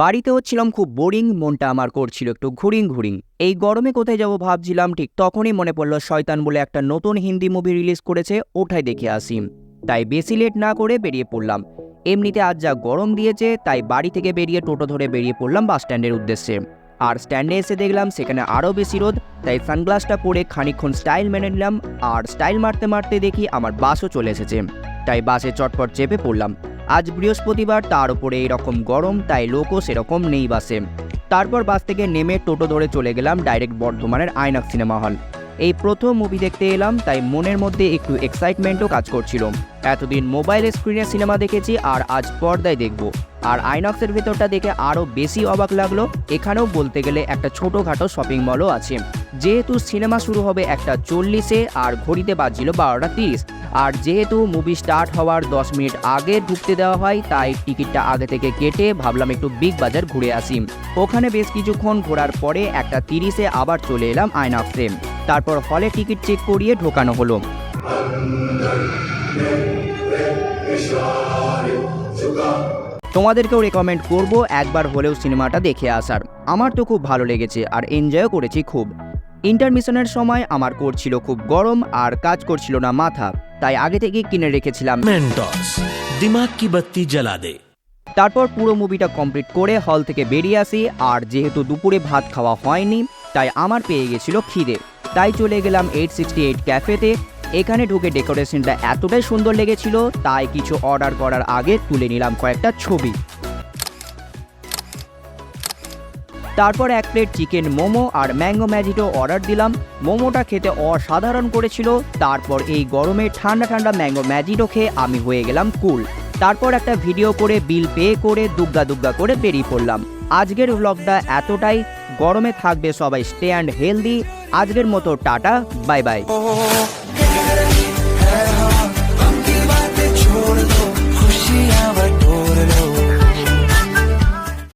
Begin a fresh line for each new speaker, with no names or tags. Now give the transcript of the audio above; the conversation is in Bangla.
বাড়িতেও ছিলাম খুব বোরিং, মনটা আমার করছিল একটু ঘুরিং। এই গরমে কোথায় যাব ভাবছিলাম, ঠিক তখনই মনে পড়লো শয়তান বলে একটা নতুন হিন্দি মুভি রিলিজ করেছে, ওটাই দেখে আসি। তাই বেশি লেট না করে বেরিয়ে পড়লাম। এমনিতে আজ যা গরম দিয়েছে, তাই বাড়ি থেকে বেরিয়ে টোটো ধরে বেরিয়ে পড়লাম বাস স্ট্যান্ডের উদ্দেশ্যে। আর স্ট্যান্ডে এসে দেখলাম সেখানে আরও বেশি রোদ, তাই সানগ্লাসটা পরে খানিকক্ষণ স্টাইল মেনে নিলাম। আর স্টাইল মারতে মারতে দেখি আমার বাসও চলে এসেছে, তাই বাসে চটপট চেপে পড়লাম। আজ বৃহস্পতিবার, তার উপরে এরকম গরম, তাই লোকও সেরকম নেই বাসে। তারপর বাস থেকে নেমে টোটো ধরে চলে গেলাম ডাইরেক্ট বর্ধমানের আইনক্স সিনেমা হল। এই প্রথম মুভি দেখতে এলাম, তাই মনের মধ্যে একটু এক্সাইটমেন্টও কাজ করছিল। এতদিন মোবাইল স্ক্রিনে সিনেমা দেখেছি, আর আজ পর্দায় দেখব। আর আইনক্সের ভেতরটা দেখে আরও বেশি অবাক লাগলো। এখানেও বলতে গেলে একটা ছোটোখাটো শপিং মলও আছে। যেহেতু সিনেমা শুরু হবে 1:40-এ আর ঘড়িতে বাজছিল 12:30, আর যেহেতু মুভি স্টার্ট হওয়ার 10 মিনিট আগে ঢুকতে দেওয়া হয়, তাই টিকিটটা আগে থেকে কেটে ভাবলাম একটু বিগ বাজার ঘুরে আসি। ওখানে বেশ কিছুক্ষণ ঘোরার পরে 1:30-এ আবার চলে এলাম আইনক্সে। তারপর হলে টিকিট চেক করিয়ে ঢোকানো হলো। তোমাদেরকেও রেকমেন্ড করব একবার হলেও সিনেমাটা দেখে আসার। আমার তো খুব ভালো লেগেছে আর এনজয়ও করেছি খুব। ইন্টারমিশনের সময় আমার করছিল খুব গরম আর কাজ করছিল না মাথা, তাই আগে থেকে কিনে রেখেছিলাম
মেন্টস, দিমাগ কি বাত্তি জ্বালা দে।
তারপর পুরো মুভিটা কমপ্লিট করে হল থেকে বেরিয়ে আসি। আর যেহেতু দুপুরে ভাত খাওয়া হয়নি, তাই আমার পেয়ে গেছিল খিদে, তাই চলে গেলাম 868 ক্যাফেতে। এখানে ঢুকে ডেকোরেশনটা এতটাই সুন্দর লেগেছিল, তাই কিছু অর্ডার করার আগে তুলে নিলাম কয়েকটা ছবি। তারপর 1 প্লেট চিকেন মোমো আর ম্যাঙ্গো ম্যাজিটো অর্ডার দিলাম। মোমোটা খেতে অসাধারণ করেছিল। তারপর এই গরমে ঠান্ডা ঠান্ডা ম্যাঙ্গো ম্যাজিটো খেয়ে আমি হয়ে গেলাম কুল। তারপর একটা ভিডিও করে বিল পে করে দুগ্গা করে বেরিয়ে পড়লাম। আজকের ব্লগটা এতটাই। গরমে থাকবে সবাই, স্টে অ্যান্ড হেলদি। আজকের মতো টাটা, বাই বাই।